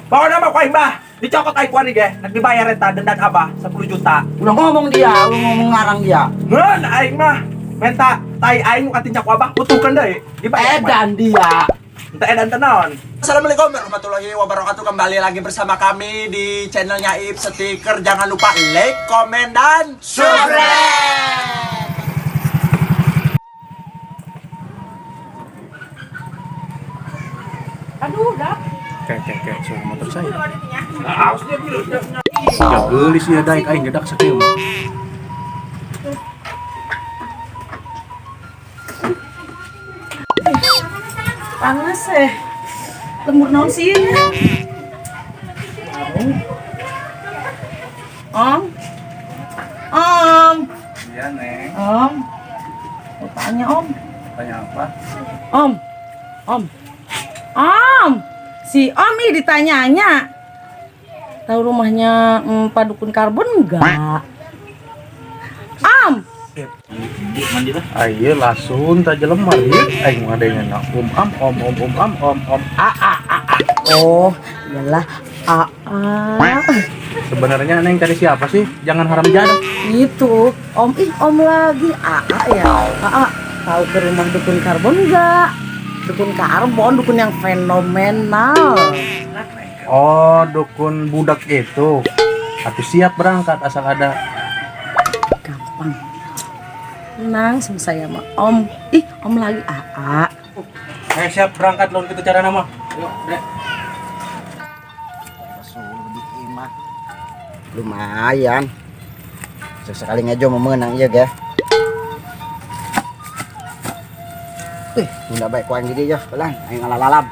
Pokoknya mah kuaing bah. Dicokot ay kuan ge. Nagdibayar eta denda abah 10 juta. Udah ngomong dia, udah ngomong ngarang dia. Ngeun aing mah minta tai aing katinca ku abah butuhkeun deui. Dibayar. Edan dia. Entah edan tenaon. Assalamualaikum warahmatullahi wabarakatuh. Kembali lagi bersama kami di channelnya Ip Stiker. Jangan lupa like, komen, dan subscribe. Aduh, dah. Kayak suara motor saya. Awas dia biru. Ya gelis ya daik aing gedak sakieu mah. Panas lembur naon sih ini? Om. Iya, Neng. Om. Mau tanya Om. Tanya apa? Om. Si Om ini ditanyanya. Tahu rumahnya Pak Dukun Karbon enggak? Om. Mandi lah. Ayo langsung ta jelema ieu aing ngadengna om. Oh, iyalah. Sebenarnya Neng cari siapa sih? Jangan haram jadah. Itu Om lagi ya. Tahu ke rumah Dukun Karbon enggak? Dukun Karbon, dukun yang fenomenal. Oh, dukun budak itu. Aku siap berangkat asal ada. Gampang. Tenang sama saya mah Om. Om lagi Saya siap berangkat lawan kita cara nama. Yuk, Dek. Mah lumayan. Sesekali ngejo mau menang iya ge. Udah baik kuan jadi ya, pelan aing ngalalalab.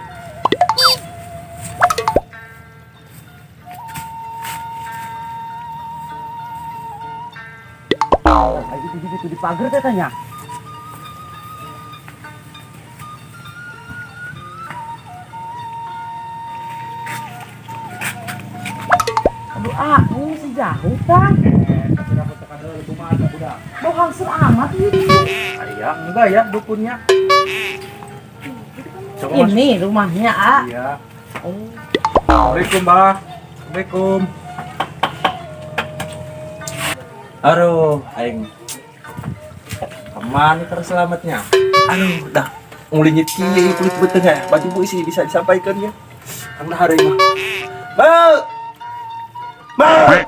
Itu di pagar katanya. Aduh ini masih jauh kan? Mau hangsur amat ini. Iya, enggak ya dukunnya. Coba Ini rumahnya Iya. Oh. Assalamualaikum, Mbak. Assalamualaikum. Aduh, aing. Kemana terselamatnya? Aduh, dah. Ngulinyit kieu kulit beteng ya. Baju Bu isi bisa disampaikan ya. Kang hari mah. Mbak.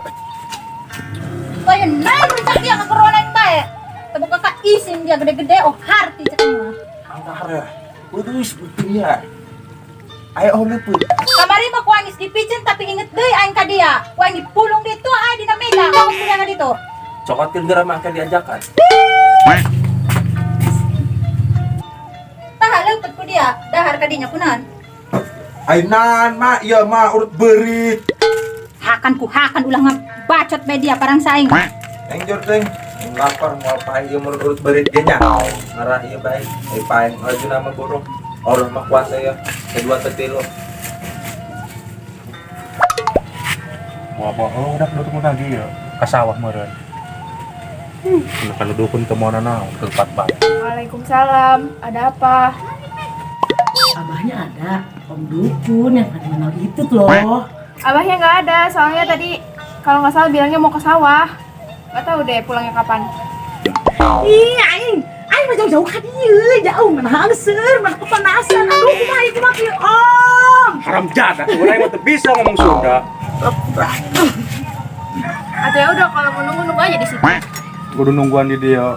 Kaya naik rusak dia ke corona bae. Tebuk kakak isin dia gede-gede oh harti cekeng. Kang hari. Waduh, sebetulnya ya. Ayo oleh pun. Kamari mah kuangis dipicen tapi inget deui aing ka dia. Kuang dipulung di tu ah dina meja. Kau punya ka ditu. Cokotkeun geura mah diajakan. Tah leupeut ku dia. Dahar ka dinya kunaon? Ainan mah ieu mah urut beurit. Hakan ulah bacot media parang saing. Eng jor teng. Lapar moal pae ieu mun urut beurit ge nya. Ngarah ieu bae. Paeng aju nama bodoh. Allah mah kuasa ya. Kedua tetilu. Wah, udah duduk lagi ya. Ka sawah meureun. Kalau dukun teu moana naon tempat banget. Waalaikumsalam, ada apa? Abahnya ada. Om Dukun yang fenomenal itu loh. Abahnya nggak ada, soalnya tadi kalau nggak salah bilangnya mau ke sawah. Nggak tahu deh pulangnya kapan. Aing mah jauh-jauh ka dieu, jauh mana hangseur, mana kepanasan. Aduh, kumaha ieu mah kieu, Om. Haram jadah, urang mah teu bisa ngomong Sunda. Atau ya udah kalau mau nunggu aja di situ. Kudu nungguan di dia.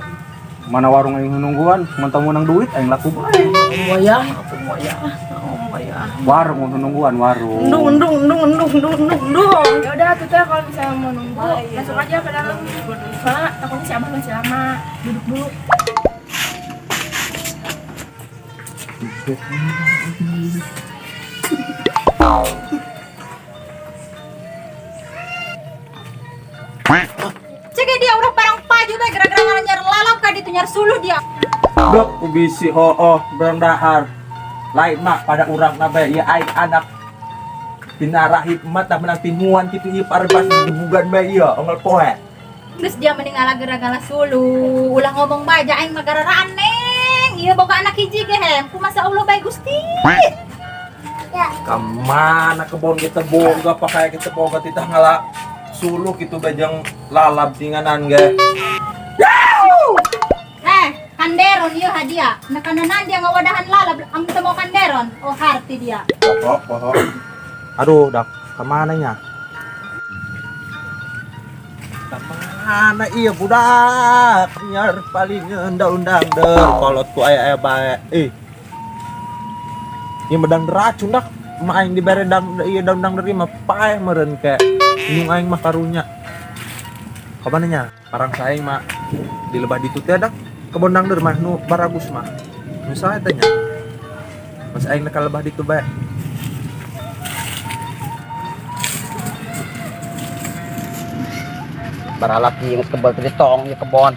Mana warung aing nungguan, mentang menang duit aing laku bae. Wayah. Warung nungguan warung. Ndung. Ya udah tuh teh kalau misalnya mau nunggu masuk aja ke dalam. Soalnya takutnya si Abah masih lama. Duduk dulu. Cek dia udah parang paju bae gara-gara nyar lalap ka ditu nyar suluh dia. Dok ubisi berang dahar. Lain mah pada urang na bae ieu aing anak Dina hikmat tak menang timuan kitu ieu parbas dibugan bae ieu ongol poe. Terus dia meninggal gara-gara sulu. Ulah ngomong baja aing mah gara-gara aneh. Ieu boga anak hiji ge hem. Ku masa Allah bae Gusti. Kamana kebon kita boga pakai kita boga kita ngala suluk itu bajang lalab tinganan ge. Kanderon iyo hadiah. Nakananan dia ngawadahan lalab ang temo kanderon. Oh harti dia. Pokok. Aduh, dak kemana nya? Kemana iya budak? Nyar paling undang-undang der kolot ku aya bae. Ini medang racun dak. Main di bare dang iya dang dari mah pae meureun ke. Nyung aing mah karunya. Kemana nya? Parang saing mah di lebah ditu teh dak. Kebon dang der mah nu baragus mah. Nu sae teh nya. Mas aing nak lebah ditu bae. Baralap yang kebal tadi tong ya kebon.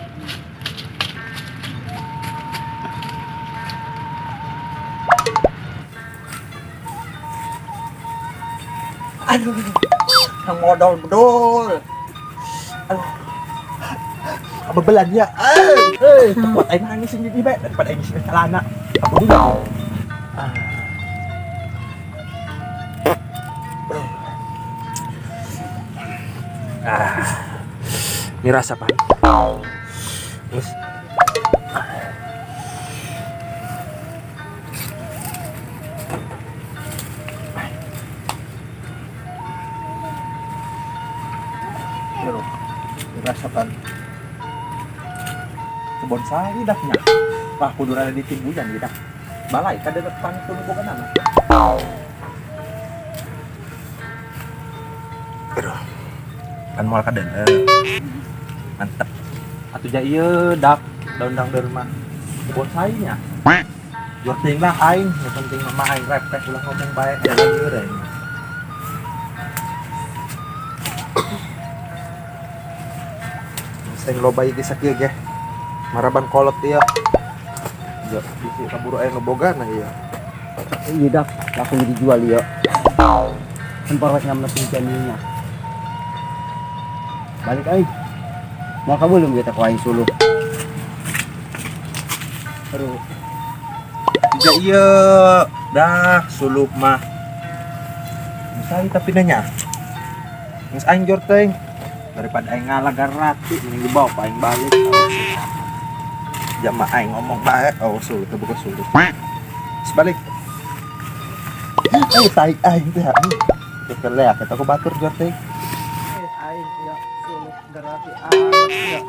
Aduh, yang modal bedol. Aduh, bebelan ya. Buat aing nangis sendiri be daripada aing sini celana. Aku dulu. Ini rasa apa? Terus. Rasakan kebon saya daknya wah kudu ada di timbujan gitu balai kada depan itu bukan nama aduh kan moal kaden mantep atuh ja ieu dak daun-daun derma kebon saya nya jor ting lah aing yang penting mah aing repek ulah ngomong bae jalan ieu reh sing loba ieu sakieu ge maraban kolot ieu ya bisi kaburu aya nu boga na ieu Iya dak, laku dijual ya. Kan parwas ngamna pinjaminya. Balik ay. Mau ka belum kita kuaing suluh. aduh tidak ieu dah sulup mah bisa tapi nanya geus aing jor teuing daripada aing ngalagar rati mending dibawa pa aing balik jam mah aing ngomong bae sulup teh bukan sulup sebalik tarik aing teh itu kelea kita ku batur jor teuing aing ya sulup garati ya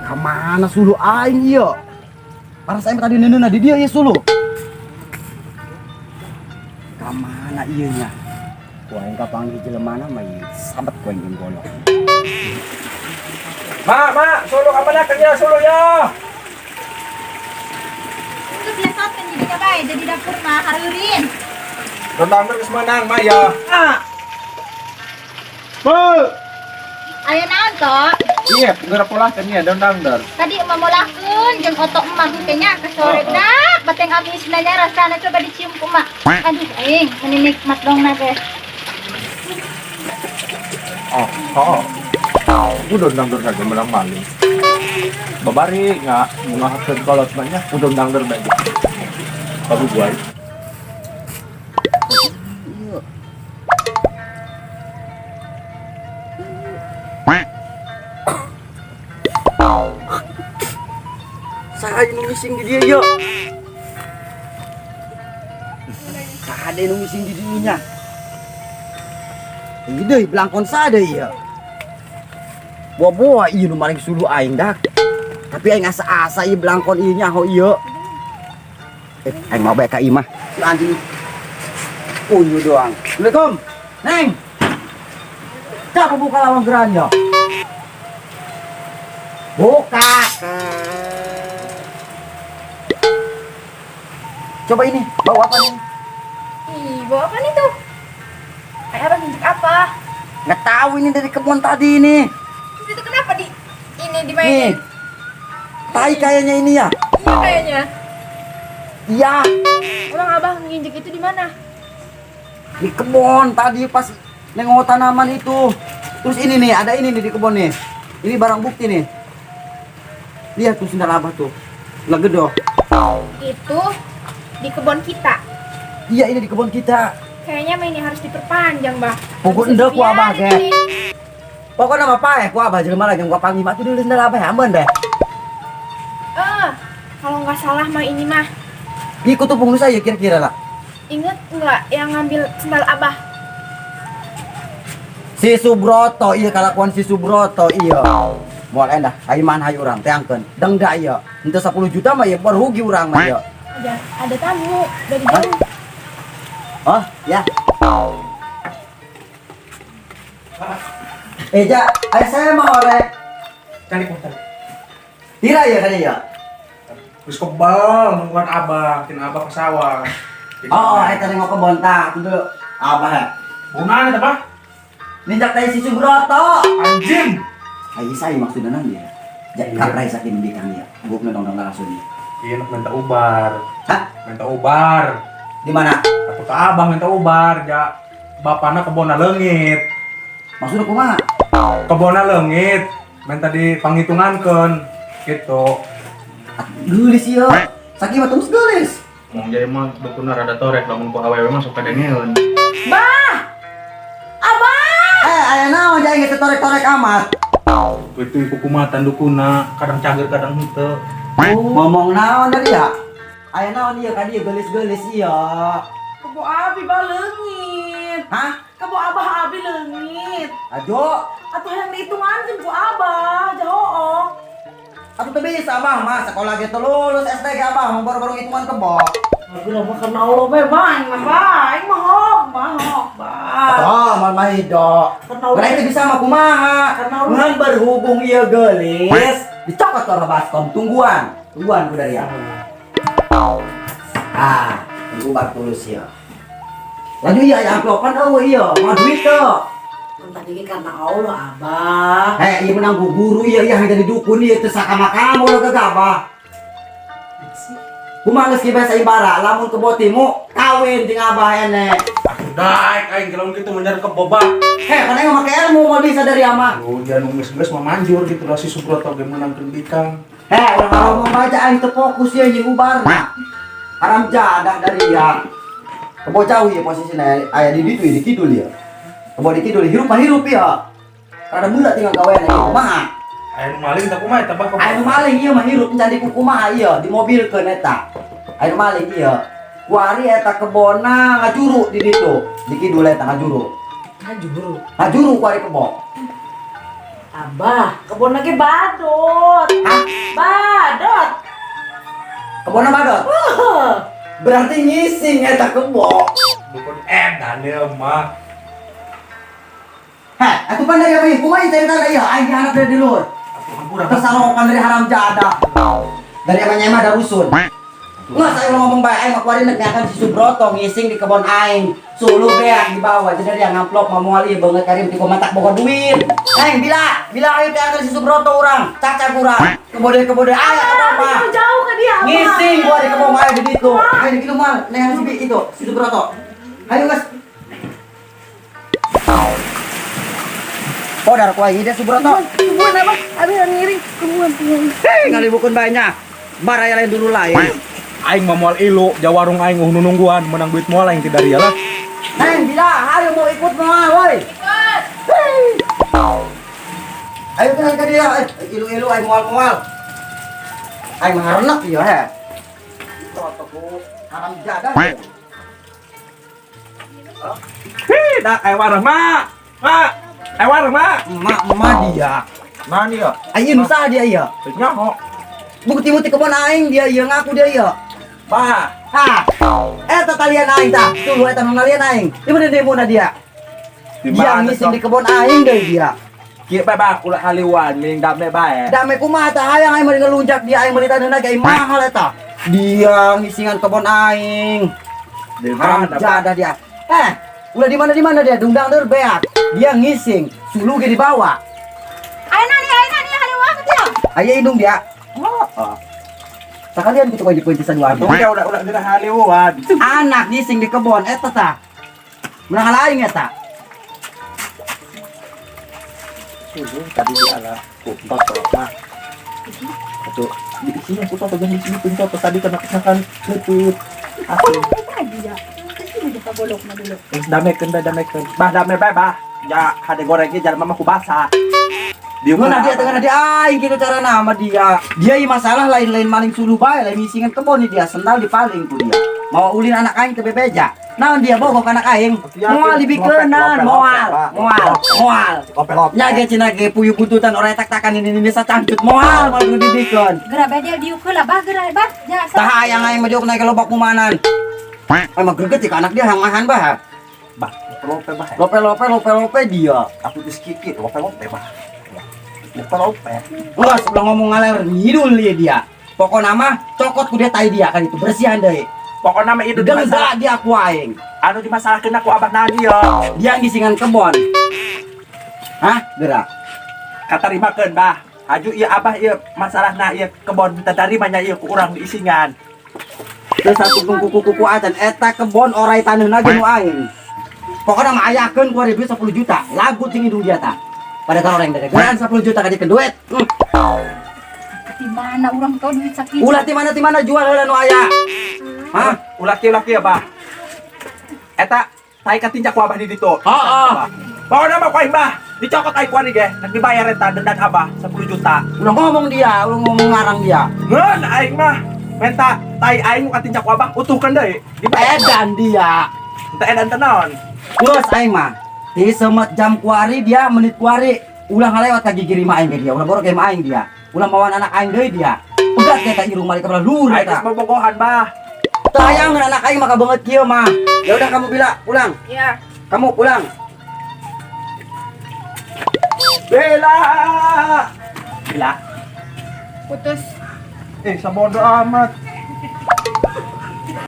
Kamana suluh aing ieu? Paras aing tadi neuneuna di dieu ya suluh. Kamana ieu nya? Ku aing kapanggih jelemana mah ieu sabet ku aing golok. Ma, suluh kapan akan ya suluh ya? Itu biasa kan jadinya bae jadi dapur mah hareureun. Rendang geus meunang mah ya. Bul. Aya naon toh? Iya, geura polah teh nya rendang der. Tadi emak molahkeun jeung otok emak teh nya ke sore dak bateng amis nanya rasana coba dicium ku emak. Aduh aing meni nikmat dong na teh. Udah rendang der saja menang maling. Babari enggak ngahakeun kolot banyak udah rendang der bae. Babu buai. Saha nu ngising di dieu yeuh? Saha nu ngising di dieu nya? Ieu deui belangkon saha deui ieu? Boa-boa ieu nu maring suluh aing dak. Tapi aing asa-asa ieu belangkon ieu nya ho ieu. Aing mau bae ka imah. Si anjing. Unyu doang. Assalamualaikum. Neng. Cak buka lawang gerannya. Buka. Coba ini, bawa apa nih? Ih, bawa apa nih tuh? Kayak abang injek apa? Nggak tahu ini dari kebun tadi ini. Terus itu kenapa di ini Nih, dimainin? tai kayaknya ini ya. Iya kayaknya. Iya, Emang abang nginjek itu di mana? di kebun tadi pas nengok tanaman itu. Terus ini nih, ada ini nih di kebun nih. Ini barang bukti nih. Lihat tuh sendal abah tuh. Legedo. Itu di kebun kita. Iya ini di kebun kita. Kayaknya mah ini harus diperpanjang, Bah. Pokok Harus endek ku abah dibiarin ke. nih. Pokoknya apa ya ku abah jelema lagi gua panggil mah tuh dulu sendal abah aman deh. Kalau nggak salah mah ini mah. Ikut tuh pengusaha ya kira-kira lah. Ingat nggak yang ngambil sendal Abah? Si Subroto iya kalakuan si Subroto iya. Boleh dah, aiman hayu urang teangkeun. Deng da iya. Henteu 10 juta mah ya rugi urang mah ya. Ada tamu dari jauh. Oh, ya. Ja, saya mau orek. Cari kontak. Tira ya kan ya? Terus kebal nungguan abah, tin abah ke sawah. Oh, eta nengok ke bontak itu abah ya. Bunaan itu apa? Ninjak teh si Subroto. Anjing. Ai saya maksudna naon ya? Jadi kaprai saking di kang ya. Gua nodong langsung. Iya nak minta ubar. Hah? Minta ubar. Di mana? Atau ke abah minta ubar, ya. Bapana kebona leungit. Maksudnya kumaha? Kebona leungit. Minta dipanghitungankeun gitu. Geulis ieu. Sakieu mah terus geulis. Mau jadi mah dukuna rada torek lamun ku awewe mah sok kadengeun. Aya naon jadi geus torek-torek amat. Itu iku kumatan dukuna, kadang cager kadang henteu. Ngomong naon tadi ya? Aya naon ieu ka dieu geulis-geulis ieu. Kebo abi baleungit. Hah? Kebo abah abi leungit. Ajo, Atuh yang dihitungankeun ku abah, jahoong. atuh teu bisa abah mah sekolah ge teu lulus SD ge abah mah baru-baru hitungan kebo. Aku udah makan Allah bebang, bang, mahok, bang. Oh, mal mah hido. Karena itu bisa mah kumaha? Karena lu- Ngan berhubung ieu geulis, dicokot ke baskom tungguan. Tungguan ku dari ya. Ah, tunggu bak tulus ya. Laju iya yang amplopkan eueuh ieu, mah duit teu. Tadi karena Allah, abah. Iya menang guru iya yang jadi dukun ieu teu sakama kamu lo gegabah. Kumaha geus kieu bahasa ibara, lamun kebotimu kawin jeung abah ene. Daek aing kalau gitu menyar ke boba. Karena yang make ilmu mau bisa dari ama. Lu jangan ngeus-ngeus mah manjur gitu lah si Subroto ge menang bikang. Orang kalau mau baca aing teu fokus ya jeung ubarna. Haram jadah dari ya. Kebo jauh ya posisina aya di ditu di kidul ya. Kebo di kidul hirup mah hirup ya. Kada bulat tinggal gawean ieu kumaha? Aing maling tak kumaha eta bah. Aya maling ieu mah hirup jadi ku kumaha ieu di mobilkeun eta. Aya maling ieu. Kuari eta kebona ngajuru di ditu. Di kidul eta ngajuru. Hajuru. Ngajuru kuari kebo. Abah, kebun lagi badut. Hah? Badut. Kebona badot. Berarti ngising eta kebo. Dukun edan dia mah. Atuh pandai ya bayi, kumaha cerita ieu aing diharap dari luhur. Hampura. Tersarokan dari haram jadah. Dari apa nyema ada rusun. Nggak saya ngomong baik, aing mah kuari akan si Subroto ngising di kebon aing. Sulu beak di bawah, jadi dia ngamplop ngomong ali banget karim ti matak boga duit. Aing bila aing teh akan si Subroto urang, cacak urang. Kebode aya apa? Jauh ke dia, abah. Ngising gua di kebon aing di ditu. Aing di kitu mah neng si itu, si Subroto. Ayo guys. Oh, dar kuai ide Subroto. Kebun apa? Abi ngiri. Kebun. Ngalibukun banyak. Baraya lain dulu lain. Aing mah moal ilu, jawarung aing nungguan menang duit moal aing tidak dia lah. Neng, bila, ayo mau ikut mau, woi. Ikut. Ayo kenal ke dia, ilu-ilu, ayo mual-mual. Ayo maharnak ya, he. Totoku, haram jadah. Dah aing warung mak. Mak. Aing warung mak. Emak dia. Nah dia. Ayo nusa dia ya. Nyaho. Bukti-bukti kebon aing dia ya ngaku dia ya. Bah. Ha. Eta talian aing tah. Tuh eta ngalian aing. Di mana demo na dia? Dia ngising di kebon aing deh dia. Kieu bae bah ulah haliwan ming dame bae. Dame kumaha tah hayang aing meureun ngelunjak dia aing meuli taneuna ge mahal eta. Dia ngisingan kebon aing. Haram jadah dia. Ulah di mana dia dungdang deur beak. Dia ngising, sulu ge di bawah. Ayo nani haliwang dia. Aya indung dia. Sekalian gitu wajib kunci saduan. Udah dina haliwan. Anak ngising di kebon eta tah. Menang lain eta. Tadi ala kumpul mah. Tuh, di sini aku tahu jangan di sini pun tahu tadi kena kesakan lutut. Asli. Lagi ya. Sini kita bolok na dulu. Damekeun. Bah damai bae bah. Ya hade gorengnya jangan mama ku basah. Mana dia tengah dia aing gitu cara nama dia. Dia i masalah lain-lain maling suluh bae, lain misingan kebon dia sendal dipaling ku dia. Mau ulin anak aing teu bebeja. Naon dia bogok anak aing? Moal dibikeunan, moal. Nya ge cenah ge puyu buntutan orang tak-takan ini sacangcut moal mau dibikeun. Gerak bae dia diuk heula bah gerak bah. Ya Tah hayang aing mah diuk naik ke lobak kumanan. Emang greget ka anak dia hangahan bah. Bah, lope bah. Lope dia. Aku geus kikit lope bah. Lope. Wah, sebelum ngomong ngaler ngidul dia. Pokoknya mah cokot ku dia tai dia kan itu bersihan deui. Pokoknya mah itu Dengda dia ku aing. anu dimasalahkeun aku abah na dia. Dia ngisingan kebon. Hah? Gerak. Katarimakeun bah. Aju ieu abah ieu masalahna ieu kebon teu tarimanya ieu ku urang diisingan. Terus satu kuku acan eta kebon orai taneuhna ge nu aing. Pokoknya mah ayakeun ku duit 10 juta. Lagu ting hidung dia tah. Pada karoreng deh. Geran 10 juta ka dikeun duit. di mana urang tau duit sakit. Ulah ti mana jual heula nu aya. Hah? Ulah kieu abah. Eta tai katinjak ku abah di ditu. Heeh. Pokoknya mah ku aing bah. Dicokot aing ku ari ge, nak dibayar eta denda abah 10 juta. Ulah ngomong ngarang dia. Ngeun aing mah minta tai aing ku katinjak ku abah utuhkeun deui. Dibayar Edan dia. teu edan teu naon. Terus aing mah di semet jam kuari dia menit kuari ulah ngalewat ka gigi rima aing ge dia ulah borok ke aing dia ulah mawan anak aing deui dia udah kita irung malik ka lur Aing geus eta bobogohan bah. sayang anak aing maka banget kieu mah ya udah kamu bila pulang Ya. kamu pulang Bela. Putus. Sabodo amat.